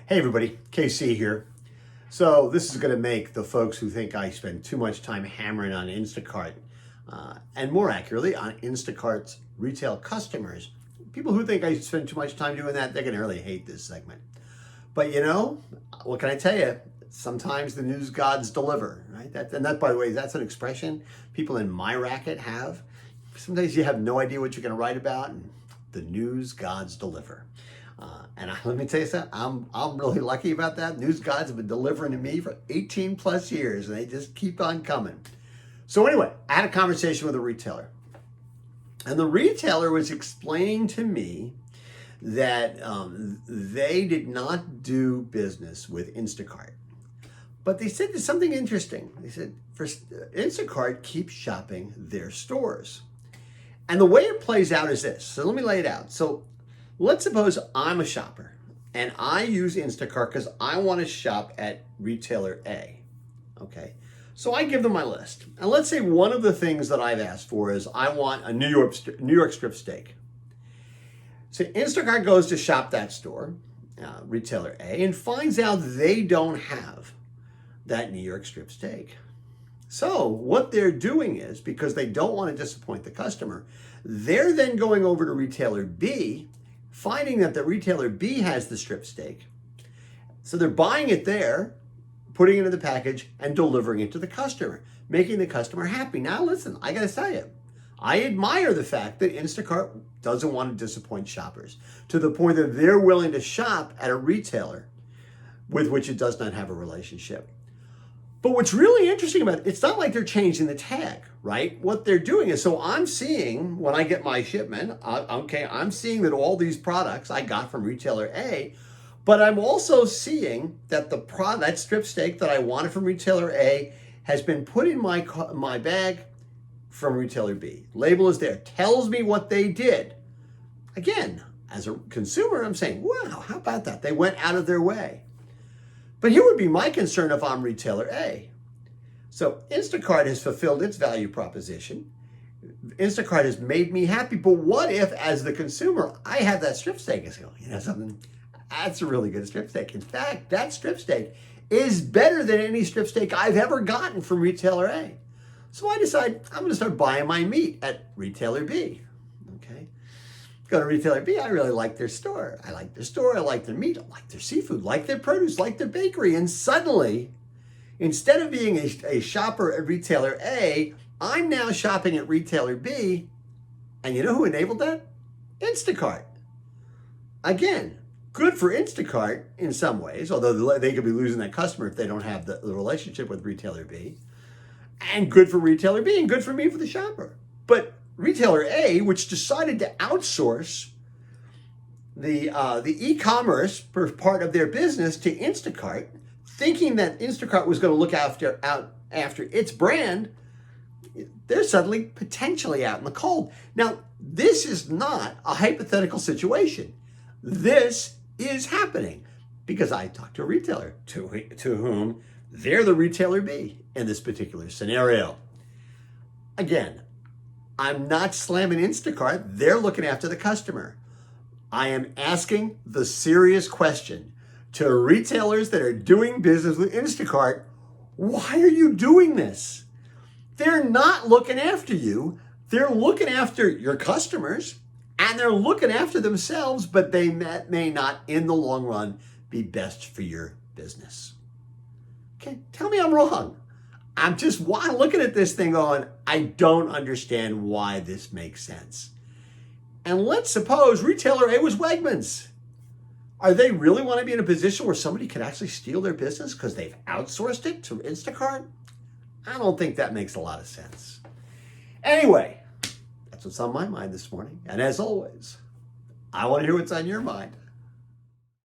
Hey everybody, KC here. So this is going to make the folks who think I spend too much time hammering on Instacart, and more accurately on Instacart's retail customers, people who think I spend too much time doing that, they're going to really hate this segment. But you know, what can I tell you? Sometimes the news gods deliver, right? That, by the way, that's an expression people in my racket have. Sometimes you have no idea what you're going to write about, and the news gods deliver. Let me tell you something, I'm really lucky about that. News gods have been delivering to me for 18 plus years, and they just keep on coming. So anyway, I had a conversation with a retailer, and the retailer was explaining to me that they did not do business with Instacart. But they said there's something interesting. They said, Instacart keeps shopping their stores. And the way it plays out is this. So let me lay it out. So let's suppose I'm a shopper and I use Instacart because I want to shop at retailer A. Okay. So I give them my list. And let's say one of the things that I've asked for is I want a New York strip steak. So Instacart goes to shop that store, retailer A, and finds out they don't have that New York strip steak. So what they're doing is, because they don't want to disappoint the customer, they're then going over to retailer B, finding that the retailer B has the strip steak. So they're buying it there, putting it in the package, and delivering it to the customer, making the customer happy. Now listen, I got to tell you, I admire the fact that Instacart doesn't want to disappoint shoppers to the point that they're willing to shop at a retailer with which it does not have a relationship. But what's really interesting about it, it's not like they're changing the tag, right? What they're doing is, so I'm seeing when I get my shipment, I'm seeing that all these products I got from retailer A, but I'm also seeing that that strip steak that I wanted from retailer A has been put in my bag from retailer B. Label is there, tells me what they did. Again, as a consumer, I'm saying, wow, how about that? They went out of their way. But here would be my concern if I'm retailer A. So Instacart has fulfilled its value proposition. Instacart has made me happy. But what if, as the consumer, I have that strip steak and say, oh, you know something? That's a really good strip steak. In fact, that strip steak is better than any strip steak I've ever gotten from retailer A. So I decide I'm going to start buying my meat at retailer B. Okay. Go to retailer B, I really like their store. I like their meat, I like their seafood, like their produce, like their bakery. And suddenly, instead of being a shopper at retailer A, I'm now shopping at retailer B. And you know who enabled that? Instacart. Again, good for Instacart in some ways, although they could be losing that customer if they don't have the relationship with retailer B. And good for retailer B and good for me for the shopper. But retailer A, which decided to outsource the e-commerce part of their business to Instacart, thinking that Instacart was going to look after its brand, they're suddenly potentially out in the cold. Now, this is not a hypothetical situation. This is happening because I talked to a retailer to whom they're the retailer B in this particular scenario. Again, I'm not slamming Instacart. They're looking after the customer. I am asking the serious question to retailers that are doing business with Instacart. Why are you doing this? They're not looking after you. They're looking after your customers and they're looking after themselves, but they may not in the long run be best for your business. Okay, tell me I'm wrong. I'm just looking at this thing going, I don't understand why this makes sense. And let's suppose retailer A was Wegmans. Are they really want to be in a position where somebody could actually steal their business because they've outsourced it to Instacart? I don't think that makes a lot of sense. Anyway, that's what's on my mind this morning. And as always, I want to hear what's on your mind.